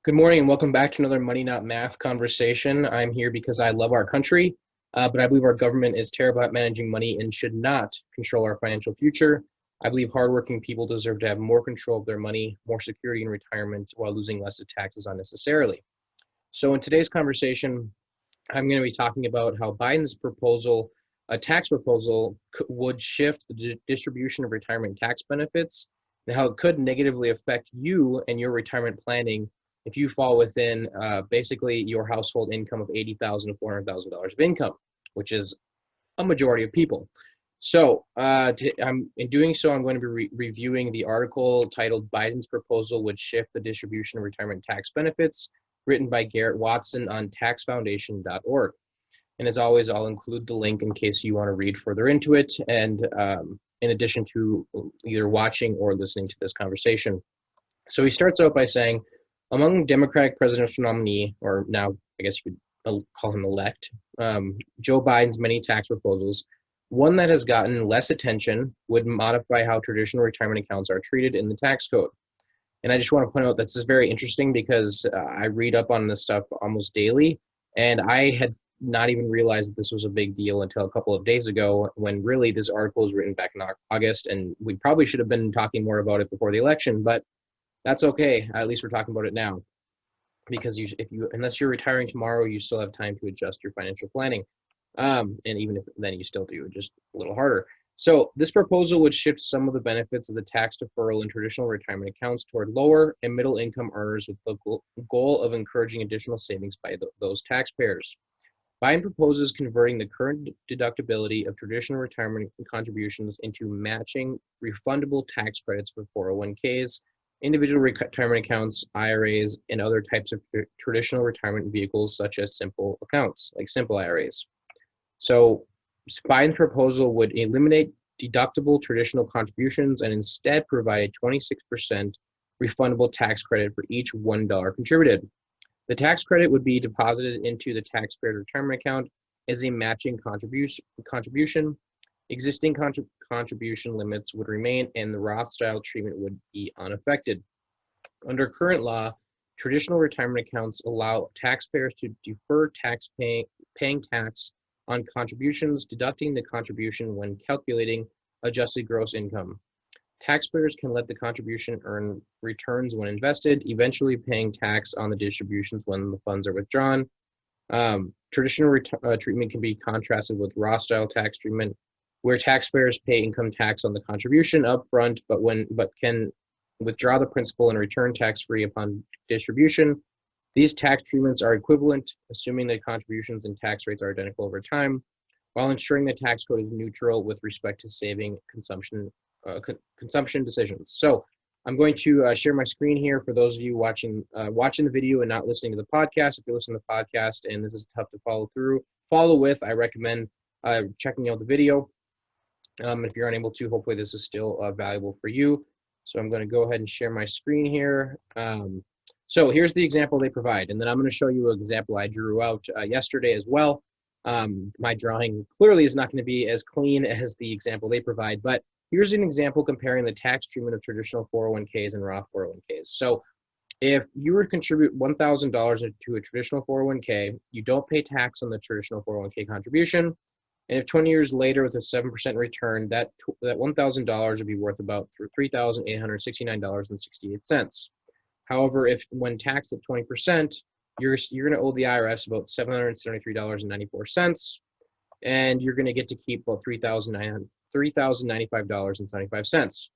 Good morning and welcome back to another Money Not Math conversation. I'm here because I love our country, but I believe our government is terrible at managing money and should not control our financial future. I believe hardworking people deserve to have more control of their money, more security in retirement, while losing less of taxes unnecessarily. So in today's conversation, I'm going to be talking about how Biden's proposal, a tax proposal, would shift the distribution of retirement tax benefits and how it could negatively affect you and your retirement planning if you fall within basically your household income of $80,000 to $400,000 of income, which is a majority of people. So in doing so, I'm going to be reviewing the article titled Biden's Proposal Would Shift the Distribution of Retirement Tax Benefits, written by Garrett Watson on taxfoundation.org. And as always, I'll include the link in case you want to read further into it, and in addition to either watching or listening to this conversation. So he starts out by saying, among Democratic presidential nominee, or now I guess you could call him elect, Joe Biden's many tax proposals, one that has gotten less attention would modify how traditional retirement accounts are treated in the tax code. And I just want to point out that this is very interesting because I read up on this stuff almost daily, and I had not even realized that this was a big deal until a couple of days ago, when really this article was written back in August, and we probably should have been talking more about it before the election, but that's okay. At least we're talking about it now, because unless you're retiring tomorrow, you still have time to adjust your financial planning. And even if then you still do, just a little harder. So this proposal would shift some of the benefits of the tax deferral in traditional retirement accounts toward lower and middle income earners, with the goal of encouraging additional savings by those taxpayers. Biden proposes converting the current deductibility of traditional retirement contributions into matching refundable tax credits for 401ks, individual retirement accounts, IRAs, and other types of traditional retirement vehicles such as simple accounts, like simple IRAs. So Biden's proposal would eliminate deductible traditional contributions and instead provide a 26% refundable tax credit for each $1 contributed. The tax credit would be deposited into the taxpayer's retirement account as a matching contribution. Existing contribution limits would remain, and the Roth-style treatment would be unaffected. Under current law, traditional retirement accounts allow taxpayers to defer paying tax on contributions, deducting the contribution when calculating adjusted gross income. Taxpayers can let the contribution earn returns when invested, eventually paying tax on the distributions when the funds are withdrawn. Traditional treatment can be contrasted with Roth-style tax treatment, where taxpayers pay income tax on the contribution upfront, but can withdraw the principal and return tax-free upon distribution. These tax treatments are equivalent, assuming the contributions and tax rates are identical over time, while ensuring the tax code is neutral with respect to saving consumption decisions. So I'm going to share my screen here for those of you watching the video and not listening to the podcast. If you listen to the podcast and this is tough to follow with, I recommend checking out the video. If you're unable to, hopefully this is still valuable for you. So I'm going to go ahead and share my screen here. So here's the example they provide, and then I'm going to show you an example I drew out yesterday as well. My drawing clearly is not going to be as clean as the example they provide, but here's an example comparing the tax treatment of traditional 401ks and Roth 401ks. So if you were to contribute $1,000 to a traditional 401k, you don't pay tax on the traditional 401k contribution. And if 20 years later with a 7% return, that $1,000 would be worth about $3,869.68. However, when taxed at 20%, you're going to owe the IRS about $773.94, and you're going to get to keep about $3,095.75.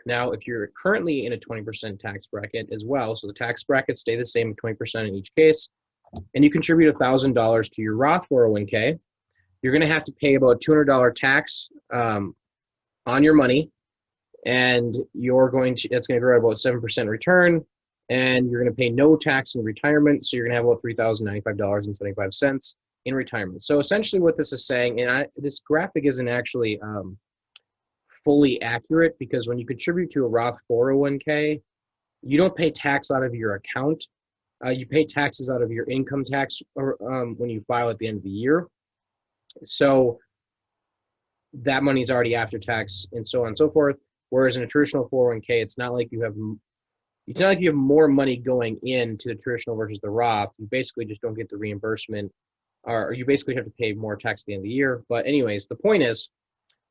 Now, if you're currently in a 20% tax bracket as well, so the tax brackets stay the same at 20% in each case, and you contribute $1,000 to your Roth 401k, you're going to have to pay about $200 tax on your money, and that's going to grow at about 7% return, and you're going to pay no tax in retirement, so you're going to have about $3,095.75 in retirement. So essentially what this is saying, and this graphic isn't actually fully accurate, because when you contribute to a Roth 401k, you don't pay tax out of your account. You pay taxes out of your income tax when you file at the end of the year. So that money is already after tax and so on and so forth. Whereas in a traditional 401k, it's not like you have it's not like you have more money going into the traditional versus the Roth. You basically just don't get the reimbursement, or you basically have to pay more tax at the end of the year. But anyways, the point is,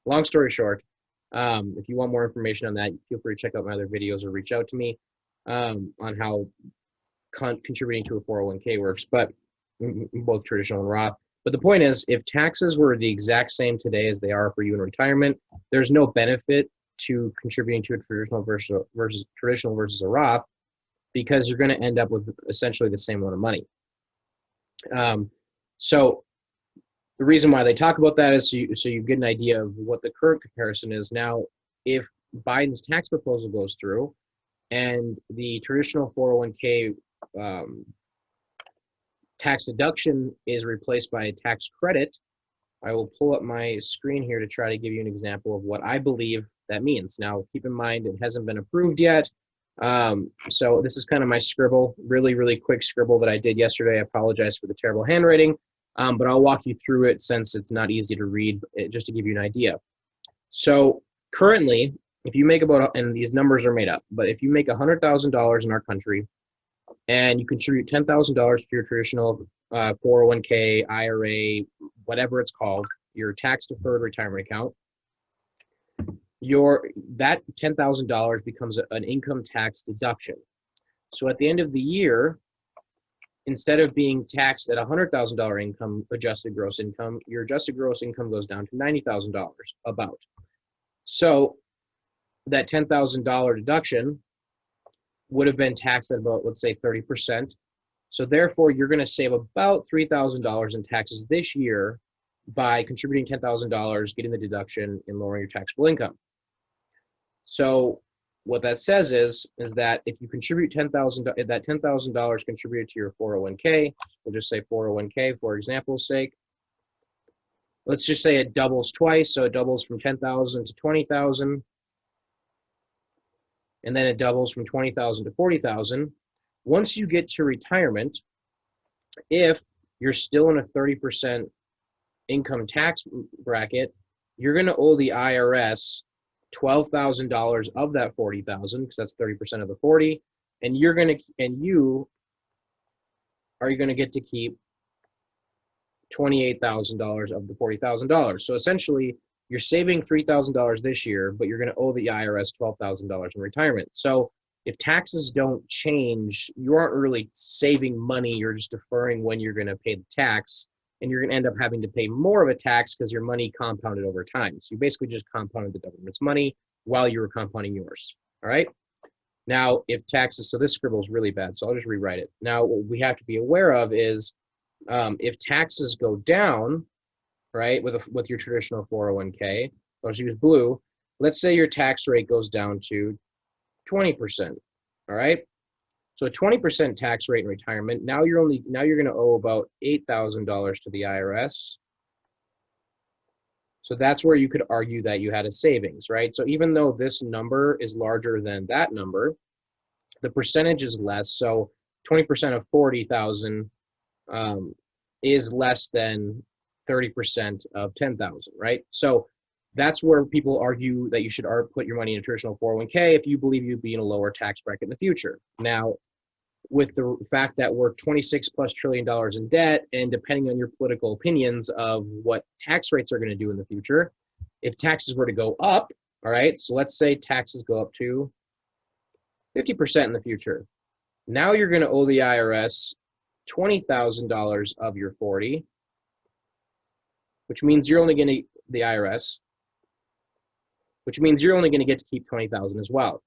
long story short, if you want more information on that, feel free to check out my other videos or reach out to me on how contributing to a 401k works, but both traditional and Roth. But the point is, if taxes were the exact same today as they are for you in retirement, there's no benefit to contributing to a traditional versus a Roth, because you're going to end up with essentially the same amount of money. So the reason why they talk about that is so you get an idea of what the current comparison is. Now, if Biden's tax proposal goes through and the traditional 401k tax deduction is replaced by a tax credit, I will pull up my screen here to try to give you an example of what I believe that means. Now, keep in mind, it hasn't been approved yet. So this is kind of my scribble, really quick scribble that I did yesterday. I apologize for the terrible handwriting, but I'll walk you through it since it's not easy to read, just to give you an idea. So currently, if you make about, and these numbers are made up, but if you make $100,000 in our country and you contribute $10,000 to your traditional 401k, IRA, whatever it's called, your tax-deferred retirement account, that $10,000 becomes an income tax deduction. So at the end of the year, instead of being taxed at $100,000 income, adjusted gross income, your adjusted gross income goes down to $90,000 about. So that $10,000 deduction would have been taxed at about, let's say, 30%. So therefore, you're going to save about $3,000 in taxes this year by contributing $10,000, getting the deduction, and lowering your taxable income. So what that says is that if you contribute $10,000, that $10,000 contributed to your 401k, we'll just say 401k for example's sake. Let's just say it doubles twice, so it doubles from 10,000 to 20,000, and then it doubles from 20,000 to 40,000. Once you get to retirement, if you're still in a 30% income tax bracket, you're going to owe the IRS $12,000 of that 40,000, because that's 30% of the 40, and you are going to get to keep $28,000 of the $40,000. So essentially, you're saving $3,000 this year, but you're going to owe the IRS $12,000 in retirement. So if taxes don't change, you aren't really saving money. You're just deferring when you're going to pay the tax, and you're going to end up having to pay more of a tax because your money compounded over time. So you basically just compounded the government's money while you were compounding yours. All right. Now, if taxes, so this scribble is really bad, so I'll just rewrite it. Now, what we have to be aware of is if taxes go down, right, with your traditional 401k, let's use blue. Let's say your tax rate goes down to 20%. All right. So a 20% tax rate in retirement, now you're going to owe about $8,000 to the IRS. So that's where you could argue that you had a savings, right? So even though this number is larger than that number, the percentage is less. So 20% of 40,000 is less than 30% of 10,000, right? So that's where people argue that you should put your money in a traditional 401k if you believe you'd be in a lower tax bracket in the future. Now, with the fact that we're $26+ trillion in debt, and depending on your political opinions of what tax rates are going to do in the future, if taxes were to go up, all right, so let's say taxes go up to 50% in the future. Now you're going to owe the IRS $20,000 of your 40, which means you're only going to, the IRS, which means you're only going to get to keep 20,000 as well.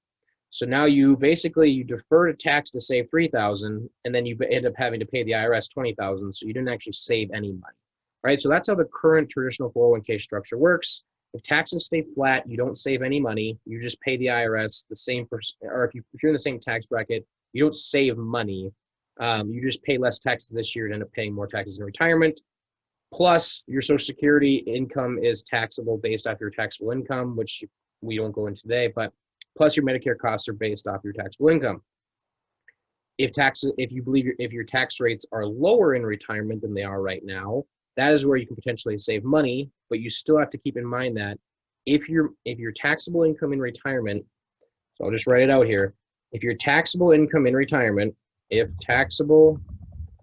So now you defer a tax to save 3,000, and then you end up having to pay the IRS 20,000, so you didn't actually save any money, right? So that's how the current traditional 401k structure works. If taxes stay flat, you don't save any money. You just pay the IRS the same or if you're in the same tax bracket, you don't save money. You just pay less taxes this year and end up paying more taxes in retirement. Plus, your Social Security income is taxable based off your taxable income, which we don't go into today, but plus your Medicare costs are based off your taxable income. If you believe if your tax rates are lower in retirement than they are right now, that is where you can potentially save money, but you still have to keep in mind that if your taxable income in retirement, so I'll just write it out here, if your taxable income in retirement, if taxable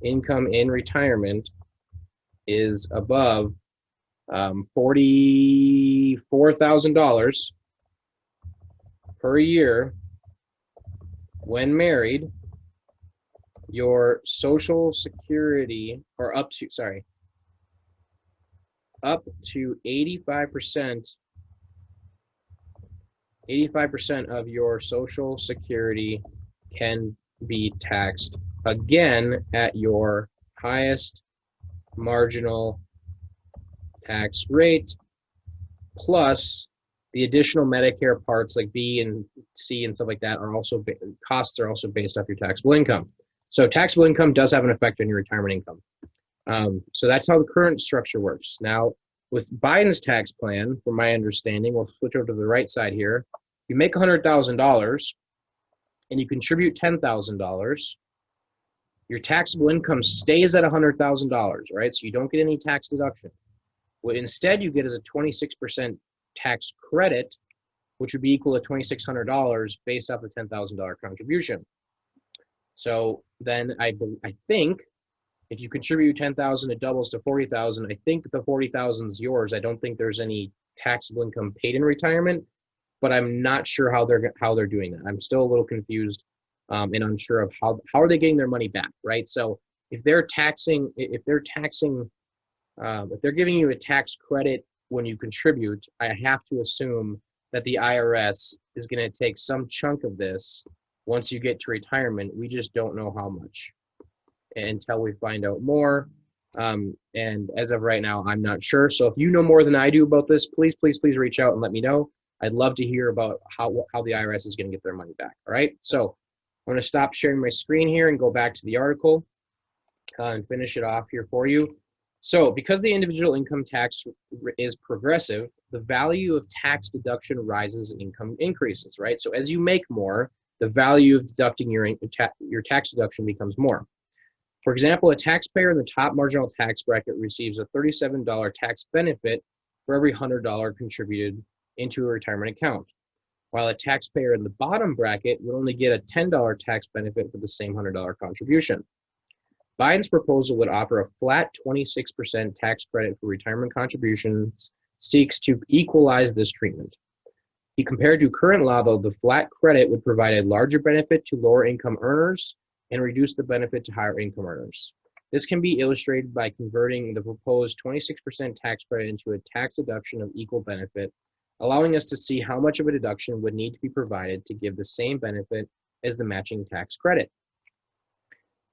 income in retirement is above $44,000 per year when married, your Social Security, or up to 85% of your Social Security can be taxed again at your highest marginal tax rate, plus the additional Medicare parts like B and C and stuff like that are also costs are also based off your taxable income. So taxable income does have an effect on your retirement income. So that's how the current structure works. Now, with Biden's tax plan, from my understanding, we'll switch over to the right side here. You make $100,000 and you contribute $10,000. Your taxable income stays at $100,000, right? So you don't get any tax deduction. What instead you get is a 26% tax credit, which would be equal to $2,600 based off the $10,000 contribution. So then I think if you contribute 10,000, it doubles to 40,000. I think the 40,000 is yours. I don't think there's any taxable income paid in retirement, but I'm not sure how they're doing that. I'm still a little confused and unsure of how are they getting their money back, right? So if they're giving you a tax credit when you contribute, I have to assume that the IRS is going to take some chunk of this once you get to retirement. We just don't know how much until we find out more. And as of right now, I'm not sure. So if you know more than I do about this, please reach out and let me know. I'd love to hear about how the IRS is going to get their money back. All right. So I'm going to stop sharing my screen here and go back to the article and finish it off here for you. So because the individual income tax is progressive, the value of tax deduction rises, income increases, right? So as you make more, the value of deducting your tax deduction becomes more. For example, a taxpayer in the top marginal tax bracket receives a $37 tax benefit for every $100 contributed into a retirement account, while a taxpayer in the bottom bracket would only get a $10 tax benefit for the same $100 contribution. Biden's proposal would offer a flat 26% tax credit for retirement contributions, seeks to equalize this treatment. Compared to current law, though, the flat credit would provide a larger benefit to lower income earners and reduce the benefit to higher income earners. This can be illustrated by converting the proposed 26% tax credit into a tax deduction of equal benefit, allowing us to see how much of a deduction would need to be provided to give the same benefit as the matching tax credit.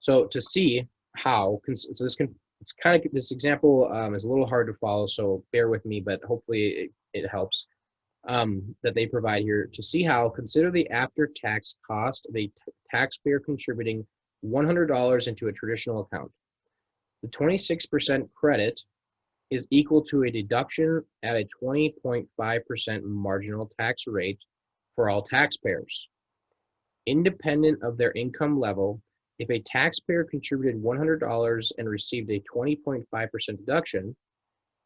So to see how, this example is a little hard to follow, so bear with me, but hopefully it helps. That they provide here to see how, consider the after-tax cost of a taxpayer contributing $100 into a traditional account. The 26% credit is equal to a deduction at a 20.5% marginal tax rate for all taxpayers. Independent of their income level, if a taxpayer contributed $100 and received a 20.5% deduction,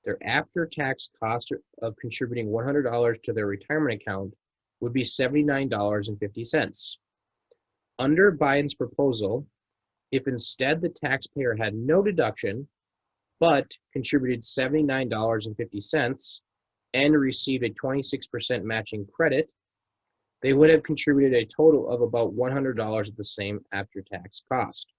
their after-tax cost of contributing $100 to their retirement account would be $79.50. Under Biden's proposal, if instead the taxpayer had no deduction, but contributed $79.50 and received a 26% matching credit, they would have contributed a total of about $100 at the same after-tax cost.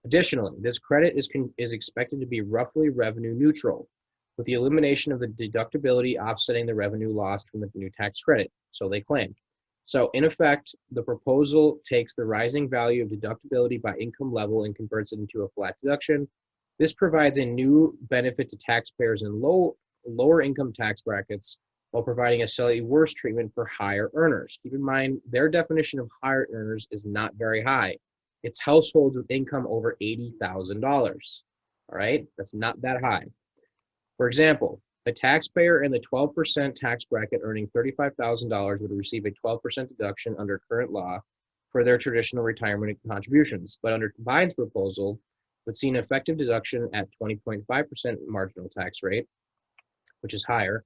Additionally, this credit is expected to be roughly revenue neutral, with the elimination of the deductibility offsetting the revenue lost from the new tax credit, so they claim. So in effect, the proposal takes the rising value of deductibility by income level and converts it into a flat deduction. This provides a new benefit to taxpayers in lower income tax brackets while providing a slightly worse treatment for higher earners. Keep in mind, their definition of higher earners is not very high. It's households with income over $80,000, all right? That's not that high. For example, a taxpayer in the 12% tax bracket earning $35,000 would receive a 12% deduction under current law for their traditional retirement contributions, but under Biden's proposal, would see an effective deduction at 20.5% marginal tax rate, which is higher,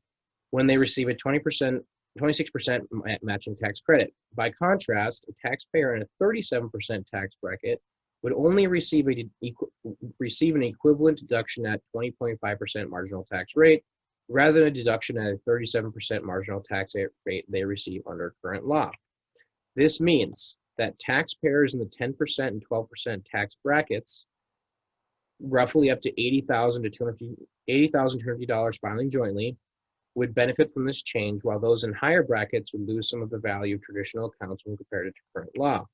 when they receive a 20% 26% matching tax credit. By contrast, a taxpayer in a 37% tax bracket would only receive an equivalent deduction at 20.5% marginal tax rate, rather than a deduction at a 37% marginal tax rate they receive under current law. This means that taxpayers in the 10% and 12% tax brackets, roughly up to $80,000 to $250 filing jointly, would benefit from this change, while those in higher brackets would lose some of the value of traditional accounts when compared to current law.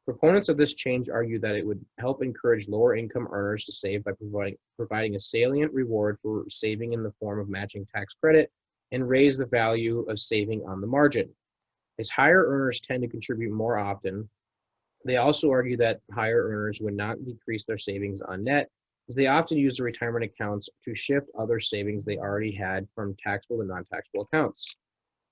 Proponents of this change argue that it would help encourage lower income earners to save by providing a salient reward for saving in the form of matching tax credit and raise the value of saving on the margin. As higher earners tend to contribute more often, they also argue that higher earners would not decrease their savings on net, as they often use the retirement accounts to shift other savings they already had from taxable to non-taxable accounts.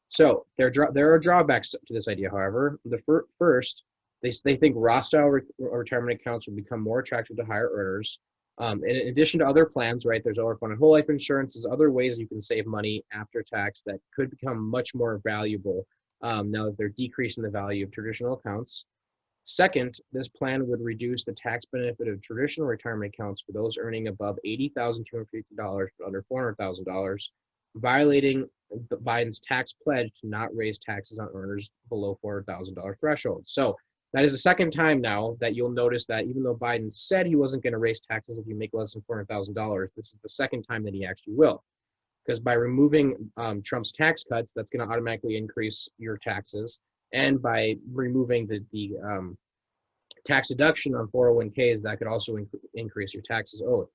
So there are drawbacks to this idea, however. The first, they think Roth-style retirement accounts will become more attractive to higher earners. In addition to other plans, right, there's overfunded whole life insurance, there's other ways you can save money after tax that could become much more valuable now that they're decreasing the value of traditional accounts. Second, this plan would reduce the tax benefit of traditional retirement accounts for those earning above $80,250 but under $400,000, violating Biden's tax pledge to not raise taxes on earners below $400,000 threshold. So that is the second time now that you'll notice that even though Biden said he wasn't going to raise taxes if you make less than $400,000, this is the second time that he actually will. Because by removing Trump's tax cuts, that's going to automatically increase your taxes. And by removing the tax deduction on 401ks, that could also increase your taxes owed.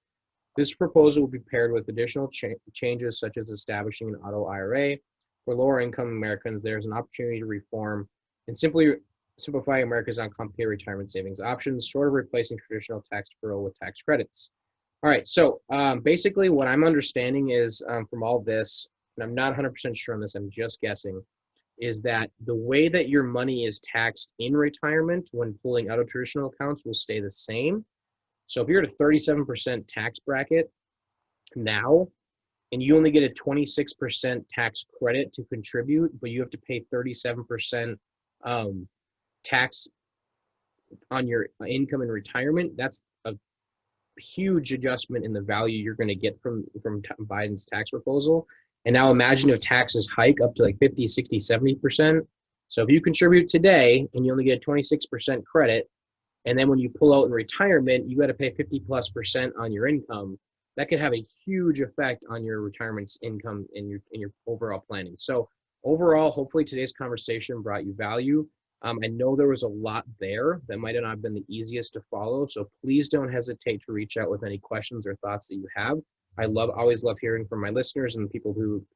This proposal will be paired with additional changes, such as establishing an auto IRA. For lower income Americans, there's an opportunity to reform and simplify America's uncomplicated retirement savings options, short of replacing traditional tax deferral with tax credits. All right, so basically what I'm understanding is from all this, and I'm not 100% sure on this, I'm just guessing, is that the way that your money is taxed in retirement when pulling out of traditional accounts will stay the same. So if you're at a 37% tax bracket now, and you only get a 26% tax credit to contribute, but you have to pay 37% tax on your income in retirement, that's a huge adjustment in the value you're going to get from Biden's tax proposal. And now imagine if taxes hike up to like 50, 60, 70%. So if you contribute today and you only get 26% credit, and then when you pull out in retirement, you got to pay 50+% on your income, that could have a huge effect on your retirement income in your overall planning. So overall, hopefully today's conversation brought you value. I know there was a lot there that might not have been the easiest to follow, so please don't hesitate to reach out with any questions or thoughts that you have. I always love hearing from my listeners and people who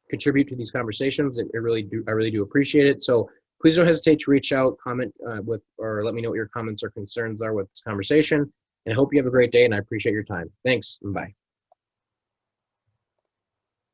contribute to these conversations. I really do appreciate it. So please don't hesitate to reach out, comment or let me know what your comments or concerns are with this conversation. And I hope you have a great day, and I appreciate your time. Thanks, and bye.